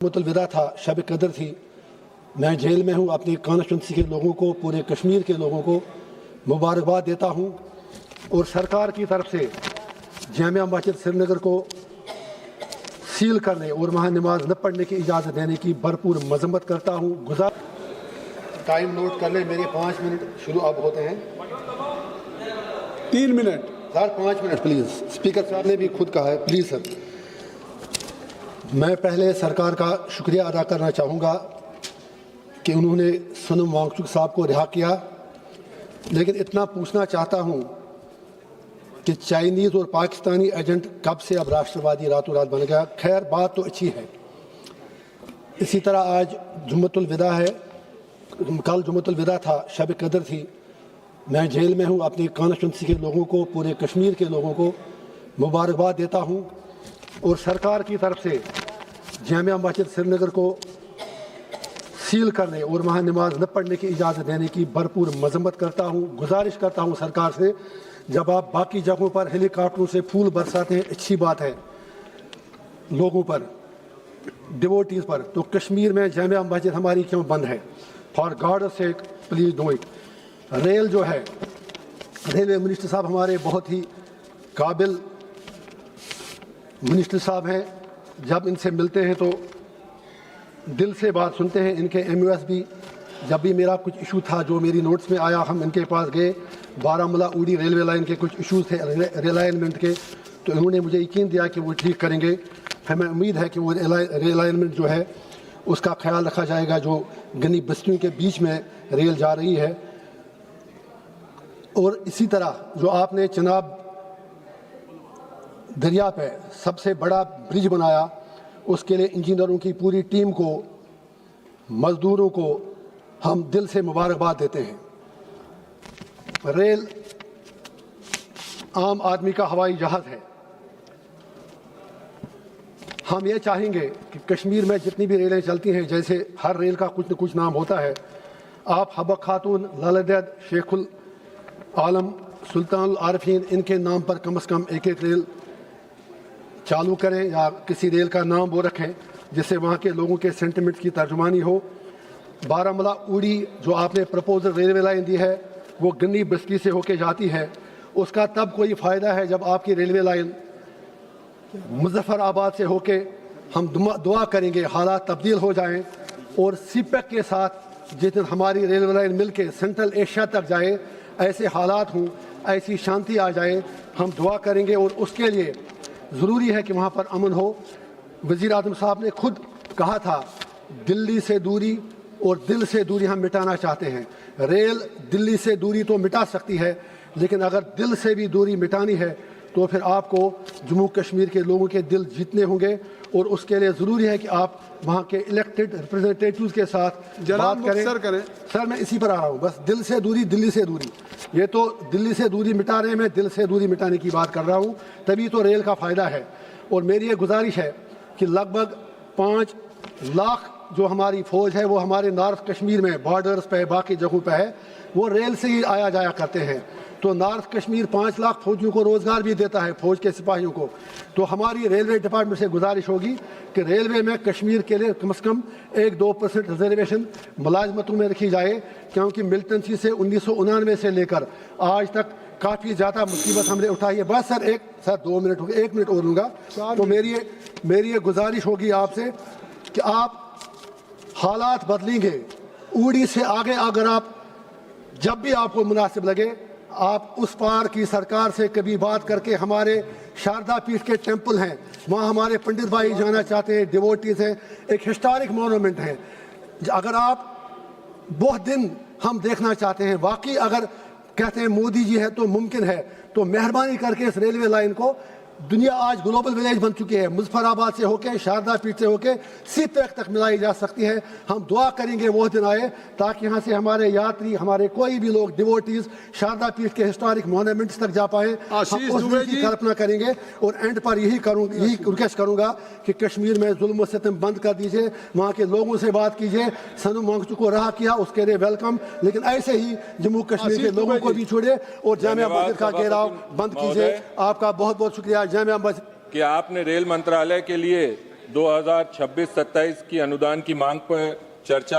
मुतलविदा था, शब कदर थी। मैं जेल में हूँ। अपनी कॉन्स्टिट्यूंसी के लोगों को, पूरे कश्मीर के लोगों को मुबारकबाद देता हूँ और सरकार की तरफ से जामिया मस्जिद श्रीनगर को सील करने और वहाँ नमाज न पढ़ने की इजाज़त देने की भरपूर मजम्मत करता हूँ। टाइम नोट कर लें, मेरे 5 मिनट शुरू अब होते हैं। 3 minute sir, 5 minute please. Speaker साहब ने भी खुद कहा है, प्लीज़ सर। मैं पहले सरकार का शुक्रिया अदा करना चाहूँगा कि उन्होंने सनम वांगचुक साहब को रिहा किया, लेकिन इतना पूछना चाहता हूँ कि चाइनीज़ और पाकिस्तानी एजेंट कब से अब राष्ट्रवादी रातों रात बन गया। खैर, बात तो अच्छी है। इसी तरह आज जुम्मतुल विदा है, कल जुम्मतुल विदा था, शब कदर थी। मैं जेल में हूँ। अपनी कॉन्स्टिट्यूंसी के लोगों को, पूरे कश्मीर के लोगों को मुबारकबाद देता हूँ और सरकार की तरफ से जामिया मस्जिद श्रीनगर को सील करने और वहाँ नमाज न पढ़ने की इजाज़त देने की भरपूर मजम्मत करता हूँ। गुजारिश करता हूँ सरकार से, जब आप बाकी जगहों पर हेलीकॉप्टरों से फूल बरसाते हैं, अच्छी बात है लोगों पर, डिवोटीज़ पर, तो कश्मीर में जामिया मस्जिद हमारी क्यों बंद है? For God sake please do it. Rail जो है, रेलवे मिनिस्टर साहब हमारे बहुत ही काबिल मिनिस्टर साहब हैं। जब इनसे मिलते हैं तो दिल से बात सुनते हैं। इनके MUS भी, जब भी मेरा कुछ इशू था जो मेरी नोट्स में आया, हम इनके पास गए। बारामूला उड़ी रेलवे लाइन के कुछ इश्यूज थे रिलाइनमेंट के, तो इन्होंने मुझे यकीन दिया कि वो ठीक करेंगे। हमें उम्मीद है कि वो रिलाइनमेंट जो है उसका ख्याल रखा जाएगा, जो गनी बस्तियों के बीच में रेल जा रही है। और इसी तरह जो आपने चनाब दरिया पे सबसे बड़ा ब्रिज बनाया, उसके लिए इंजीनियरों की पूरी टीम को, मजदूरों को हम दिल से मुबारकबाद देते हैं। रेल आम आदमी का हवाई जहाज़ है। हम ये चाहेंगे कि कश्मीर में जितनी भी रेलें चलती हैं, जैसे हर रेल का कुछ न कुछ नाम होता है, आप हबक खातून, लालदेद, शेखुल आलम, सुल्तान आरफीन, इनके नाम पर कम से कम एक रेल चालू करें या किसी रेल का नाम वो रखें जिससे वहाँ के लोगों के सेंटिमेंट्स की तर्जुमानी हो। बारामूला उड़ी जो आपने प्रपोजल रेलवे लाइन दी है, वो गन्नी बस्ती से होके जाती है। उसका तब कोई फ़ायदा है जब आपकी रेलवे लाइन मुजफ्फराबाद से होके, हम दुआ करेंगे हालात तब्दील हो जाएं और सीपेक के साथ जिस दिन हमारी रेलवे लाइन मिल के सेंट्रल एशिया तक जाए, ऐसे हालात हों, ऐसी शांति आ जाए, हम दुआ करेंगे। और उसके लिए ज़रूरी है कि वहाँ पर अमन हो। वज़ीर आज़म साहब ने खुद कहा था, दिल्ली से दूरी और दिल से दूरी हम मिटाना चाहते हैं। रेल दिल्ली से दूरी तो मिटा सकती है, लेकिन अगर दिल से भी दूरी मिटानी है तो फिर आपको जम्मू कश्मीर के लोगों के दिल जीतने होंगे और उसके लिए ज़रूरी है कि आप वहाँ के इलेक्टेड रिप्रेजेंटेटिव्स के साथ बात करें। सर, मैं इसी पर आ रहा हूँ, बस दिल से दूरी, दिल्ली से दूरी। ये तो दिल्ली से दूरी मिटा रहे हैं, मैं दिल से दूरी मिटाने की बात कर रहा हूँ, तभी तो रेल का फ़ायदा है। और मेरी ये गुजारिश है कि लगभग 5 लाख जो हमारी फ़ौज है वो हमारे नॉर्थ कश्मीर में बॉर्डर्स पे, बाकी जगहों पे है, वो रेल से ही आया जाया करते हैं। तो नॉर्थ कश्मीर 5 लाख फौजियों को रोज़गार भी देता है, फौज के सिपाहियों को। तो हमारी रेलवे डिपार्टमेंट से गुजारिश होगी कि रेलवे में कश्मीर के लिए कम से कम 1-2% रिजर्वेशन मुलाजमतों में रखी जाए, क्योंकि मिलिटेंसी से 1999 से लेकर आज तक काफ़ी ज़्यादा मुसीबत हमने उठाई है। बस सर, 2 मिनट हो गए, 1 मिनट और लूँगा। तो मेरी ये गुजारिश होगी आपसे कि आप हालात बदलेंगे, उड़ी से आगे अगर आप, जब भी आपको मुनासिब लगे, आप उस पार की सरकार से कभी बात करके, हमारे शारदा पीठ के टेंपल हैं, वहाँ हमारे पंडित भाई जाना चाहते हैं, डिवोटीज़ हैं, एक हिस्टोरिक मोनूमेंट है। अगर आप बहुत दिन हम देखना चाहते हैं, वाकई अगर कहते हैं मोदी जी है तो मुमकिन है, तो मेहरबानी करके इस रेलवे लाइन को, दुनिया आज ग्लोबल विलेज बन चुकी है, मुजफ्फराबाद से होके, शारदा पीठ से होके सीपेक तक मिलाई जा सकती है। हम दुआ करेंगे वो दिन आए ताकि यहाँ से हमारे यात्री, हमारे कोई भी लोग, डिवोटीज शारदा पीठ के हिस्टोरिक मोनूमेंट्स तक जा पाए। हम उस दिन की कल्पना करेंगे। और एंड पर यही रिक्वेस्ट करूँगा कि कश्मीर में जुल्म सितम बंद कर दीजिए, वहाँ के लोगों से बात कीजिए। सनम वांगचुक को रहा किया, उसके लिए वेलकम, लेकिन ऐसे ही जम्मू कश्मीर के लोगों को भी छोड़िए और जामिया मस्जिद का घेराव बंद कीजिए। आपका बहुत बहुत शुक्रिया। जामिया मस्जिद कि आपने रेल मंत्रालय के लिए 2026-27 की अनुदान की मांग पर चर्चा